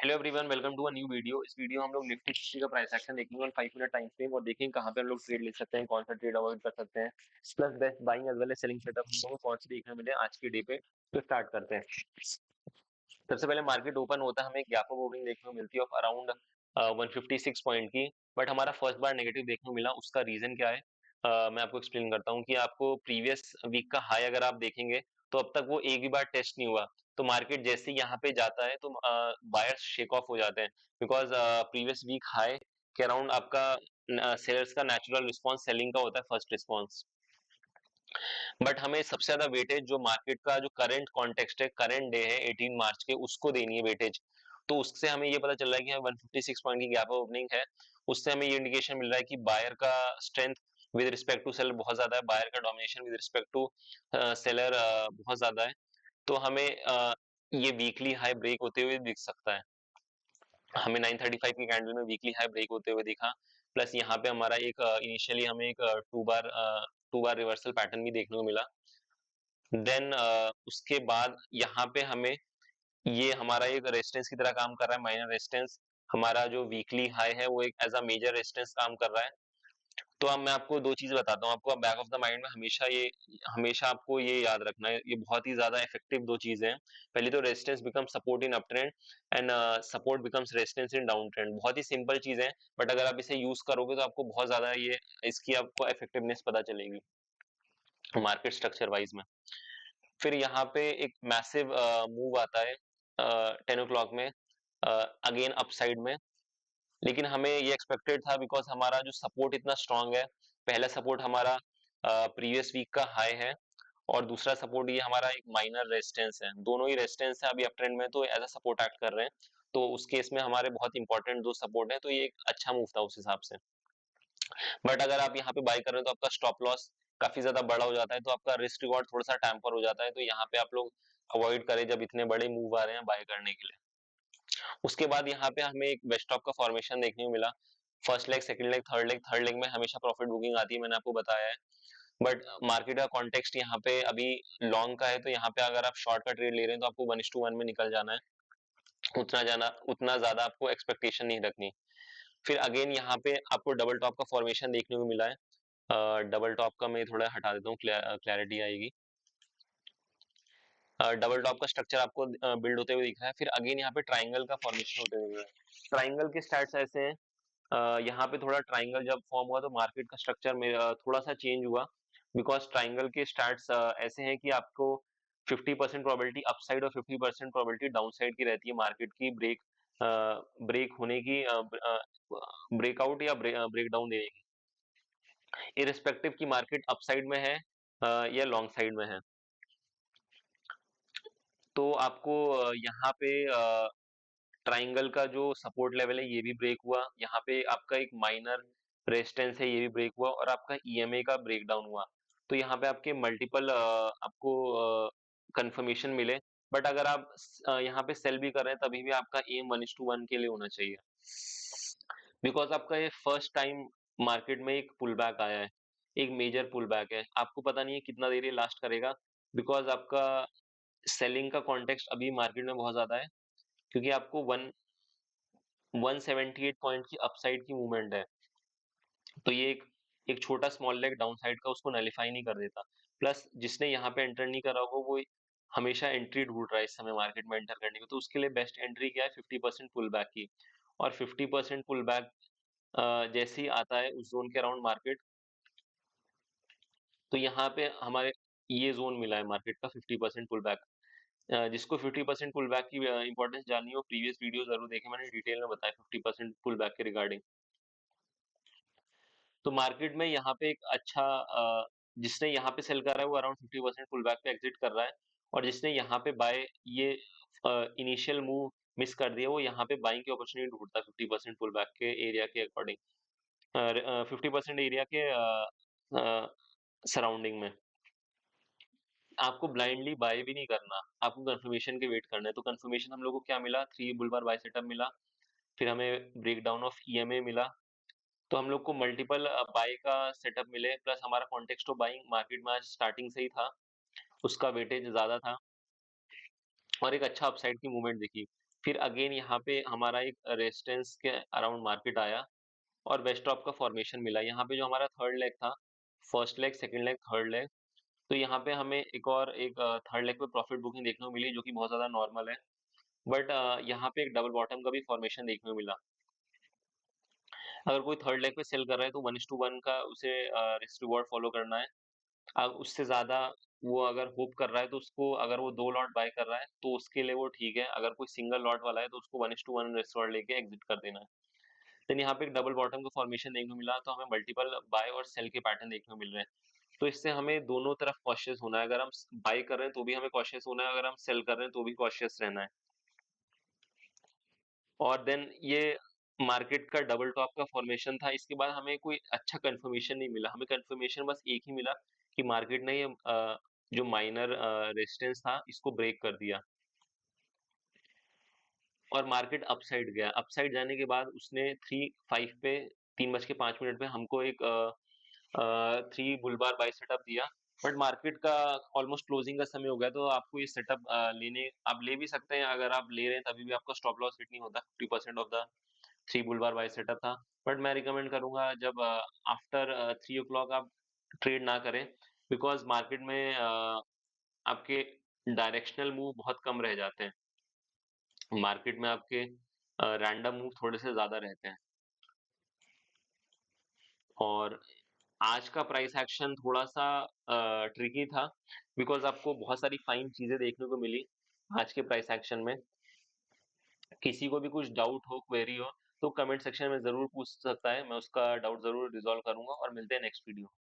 Hello everyone, welcome to a new video. इस video हम लोग निफ्टी 50 का प्राइस एक्शन देखेंगे और 5 मिनट टाइम फ्रेम और देखेंगे कहाँ पे हम लोग ट्रेड ले सकते हैं, कौन सा ट्रेड अवॉइड कर सकते हैं, plus best buying as well as selling setup हम लोगों को कौन सी देखने मिले आज के डे पे। तो स्टार्ट करते हैं। सबसे पहले मार्केट ओपन होता है, हमें एक गैप अप ओपनिंग देखने को मिलती है ऑफ अराउंड 156 पॉइंट की। बट हमारा फर्स्ट बार नेगेटिव देखने को मिला। उसका रीजन क्या है, मैं आपको एक्सप्लेन करता हूँ कि आपको प्रीवियस वीक का हाई अगर आप देखेंगे तो अब तक वो एक भी बार टेस्ट नहीं हुआ। तो मार्केट जैसे ही यहाँ पे जाता है तो बायर्स शेक ऑफ हो जाते हैं, बिकॉज प्रीवियस वीक हाई के अराउंड आपका सेलर्स का नेचुरल रिस्पॉन्स सेलिंग का होता है, फर्स्ट रिस्पॉन्स। बट हमें सबसे ज्यादा वेटेज जो मार्केट का जो करंट कॉन्टेक्स्ट है, करंट डे है 18 मार्च के, उसको देनी है वेटेज। तो उससे हमें ये पता चल रहा है कि 156 पॉइंट की गैप ओपनिंग है। उससे हमें ये इंडिकेशन मिल रहा है कि बायर का strength with respect to seller बहुत ज्यादा है, बायर का domination with respect to seller बहुत ज्यादा है। तो हमें ये वीकली हाई ब्रेक होते हुए दिख सकता है। हमें 935 की कैंडल में वीकली हाई ब्रेक होते हुए दिखा। प्लस यहाँ पे हमारा एक इनिशियली हमें एक टू बार रिवर्सल पैटर्न भी देखने को मिला। देन उसके बाद यहाँ पे हमें ये हमारा एक रेजिस्टेंस की तरह काम कर रहा है, माइनर रेजिस्टेंस। हमारा जो वीकली हाई है वो एक एज अ मेजर रेजिस्टेंस काम कर रहा है। तो अब मैं आपको दो चीज बताता हूँ, आपको बैक ऑफ द माइंड में हमेशा आपको ये याद रखना है, ये बहुत ही ज्यादा इफेक्टिव दो चीजें हैं। पहली तो resistance become support in up trend and support becomes resistance in down trend. बहुत ही सिंपल चीज है, बट अगर आप इसे यूज करोगे तो आपको बहुत ज्यादा ये इसकी आपको इफेक्टिवनेस पता चलेगी मार्केट स्ट्रक्चर वाइज में। फिर यहाँ पे एक मैसिव मूव आता है 10 ओ क्लॉक में, अगेन अपसाइड में। लेकिन हमें ये एक्सपेक्टेड था, बिकॉज हमारा जो सपोर्ट इतना स्ट्रांग है। पहला सपोर्ट हमारा प्रीवियस वीक का हाई है और दूसरा सपोर्ट ये हमारा एक माइनर रेजिस्टेंस है। दोनों ही रेजिस्टेंस है अभी अप ट्रेंड में, तो एज अ सपोर्ट एक्ट कर रहे हैं। तो उस केस में हमारे बहुत इंपॉर्टेंट दो सपोर्ट है, तो ये एक अच्छा मूव था उस हिसाब से। बट अगर आप यहाँ पे बाय कर रहे हो तो आपका स्टॉप लॉस काफी ज्यादा बड़ा हो जाता है, तो आपका रिस्क रिवॉर्ड थोड़ा सा टैम्पर हो जाता है। तो यहाँ पे आप लोग अवॉइड करें जब इतने बड़े मूव आ रहे हैं बाय करने के लिए। उसके बाद यहाँ पे हमें एक बेस्ट स्टॉप का फॉर्मेशन देखने को मिला। First leg, second leg, third leg में हमेशा प्रॉफिट बुकिंग आती है, मैंने आपको बताया है। बट मार्केट का कॉन्टेक्स्ट यहाँ पे अभी लॉन्ग का है, तो यहाँ पे अगर आप शॉर्ट का ट्रेड ले रहे हैं तो आपको 1:1 में निकल जाना है। उतना ज्यादा आपको एक्सपेक्टेशन नहीं रखनी। फिर अगेन यहाँ पे आपको डबल टॉप का फॉर्मेशन देखने को मिला है। डबल टॉप का मैं थोड़ा हटा देता हूँ, क्लैरिटी आएगी। डबल टॉप का स्ट्रक्चर आपको बिल्ड होते हुए दिख रहा है। फिर अगेन यहाँ पे ट्राइंगल का फॉर्मेशन होते हुए दिख रहा है। ट्राइंगल के स्टैट्स ऐसे हैं, यहाँ पे थोड़ा ट्राइंगल जब फॉर्म हुआ तो मार्केट का स्ट्रक्चर में थोड़ा सा चेंज हुआ, बिकॉज ट्राइंगल के स्टैट्स ऐसे हैं कि आपको 50% प्रोबेबिलिटी अपसाइड और 50% प्रोबेबिलिटी डाउनसाइड की रहती है मार्केट की ब्रेक होने की, ब्रेकआउट या ब्रेक डाउन देने की, इरिस्पेक्टिव की मार्केट अपसाइड में है या लॉन्ग साइड में है। तो आपको यहाँ पे ट्राइंगल का जो सपोर्ट लेवल है ये भी ब्रेक हुआ। यहाँ पे आपका एक माइनर रेजिस्टेंस है, ये भी ब्रेक हुआ और आपका ईएमए का ब्रेक डाउन हुआ। तो यहाँ पे आपके मल्टीपल आपको कंफर्मेशन मिले। बट अगर आप यहाँ पे सेल भी कर रहे हैं तभी भी आपका एम 1:1 के लिए होना चाहिए, बिकॉज आपका ये फर्स्ट टाइम मार्केट में एक पुल बैक आया है, एक मेजर पुल बैक है। आपको पता नहीं है कितना देर ये लास्ट करेगा, बिकॉज आपका सेलिंग का कॉन्टेक्स्ट अभी मार्केट में बहुत ज्यादा है, क्योंकि आपको 178 पॉइंट की अपसाइड की मूवमेंट है। तो ये एक छोटा स्मॉल लेग डाउन साइड का उसको नलिफाई नहीं कर देता। प्लस जिसने यहाँ पे एंटर नहीं करा होगा वो हमेशा एंट्री ढूंढ रहा है इस समय मार्केट में एंटर करने को। तो उसके लिए बेस्ट एंट्री क्या है, 50% पुल बैक की। और 50% पुल बैक जैसे ही आता है उस जोन के अराउंड मार्केट, तो यहाँ पे हमारे ये जोन मिला है मार्केट का 50% पुल बैक। जिसको 50% पुल बैक की इंपॉर्टेंस जाननी हो, प्रीवियस वीडियो जरूर देखें, मैंने डिटेल में बताया 50% पुल बैक के रिगार्डिंग। तो मार्केट में यहाँ पे एक अच्छा जिसने यहाँ पे सेल कर रहा है वो अराउंड 50% पुल बैक पे एग्जिट कर रहा है, और जिसने यहाँ पे बाय ये इनिशियल मूव मिस कर दिया वो यहाँ पे बाइंग की अपॉर्चुनिटी ढूंढता है 50% पुल बैक के एरिया के अकॉर्डिंग, 50% एरिया के सराउंडिंग में। आपको ब्लाइंडली बाय भी नहीं करना, आपको कंफर्मेशन के वेट करना है। तो कंफर्मेशन हम लोग को क्या मिला, 3 बुलबार बाय सेटअप मिला। फिर हमें ब्रेकडाउन ऑफ ईएमए मिला। तो हम लोग को मल्टीपल बाय का सेटअप मिले, प्लस हमारा कॉन्टेक्स्ट ऑफ बाइंग मार्केट में आज स्टार्टिंग से ही था, उसका वेटेज ज्यादा था और एक अच्छा अपसाइड की मूवमेंट दिखी। फिर अगेन यहाँ पे हमारा एक रेजिस्टेंस के अराउंड मार्केट आया और बेस्ट स्टॉप का फॉर्मेशन मिला। यहाँ पे जो हमारा थर्ड लेग था, first leg, second leg, third leg, तो यहाँ पे हमें एक थर्ड लेग पे प्रॉफिट बुकिंग देखने को मिली जो कि बहुत ज़्यादा नॉर्मल है। बट यहाँ पे एक डबल बॉटम का भी फॉर्मेशन देखने को मिला। अगर कोई थर्ड लेग पे सेल कर रहा है तो 1:1 का उसे रिस्क रिवॉर्ड फॉलो करना है। अब उससे ज़्यादा वो अगर होप कर रहा है तो उसको, अगर वो 2 लॉट बाय कर रहा है तो उसके लिए वो ठीक है। अगर कोई सिंगल लॉट वाला है तो उसको 1:1 रिस्क रिवॉर्ड लेके एग्जिट कर देना है। देन यहाँ पे एक डबल बॉटम का फॉर्मेशन देखने को मिला, तो हमें मल्टीपल बाय और सेल के पैटर्न देखने को मिल रहे हैं। तो इससे हमें दोनों तरफ कॉशियस होना है। अगर हम बाय कर रहे हैं तो भी हमें कॉशियस होना है, अगर हम सेल कर रहे हैं तो भी कॉशियस रहना है। और देन ये मार्केट का डबल टॉप का फॉर्मेशन था। इसके बाद हमें कोई अच्छा कंफर्मेशन नहीं मिला। हमें कंफर्मेशन बस एक ही मिला कि मार्केट ने ये जो माइनर रेजिस्टेंस था इसको ब्रेक कर दिया और मार्केट अपसाइड गया। अपसाइड जाने के बाद उसने 3:05 पे 3:05 पे हमको एक 3 बुल बार बाय सेटअप दिया। बट मार्केट का ऑलमोस्ट क्लोजिंग का समय हो गया, तो आपको ये सेटअप लेने आप ले भी सकते हैं। अगर आप ले रहे हैं तभी भी आपका स्टॉप लॉस हिट नहीं होता। 50% of the 3 bull bar buy setup था। बट मैं रिकमेंड करूंगा जब आफ्टर 3 o'clock आप ट्रेड ना करें, बिकॉज मार्केट में आपके डायरेक्शनल मूव बहुत कम रह जाते हैं। मार्केट में आपके रैंडम मूव थोड़े से ज्यादा रहते हैं। और आज का प्राइस एक्शन थोड़ा सा ट्रिकी था, बिकॉज आपको बहुत सारी फाइन चीजें देखने को मिली आज के प्राइस एक्शन में। किसी को भी कुछ डाउट हो, क्वेरी हो, तो कमेंट सेक्शन में जरूर पूछ सकता है। मैं उसका डाउट जरूर रिजॉल्व करूंगा और मिलते हैं नेक्स्ट वीडियो।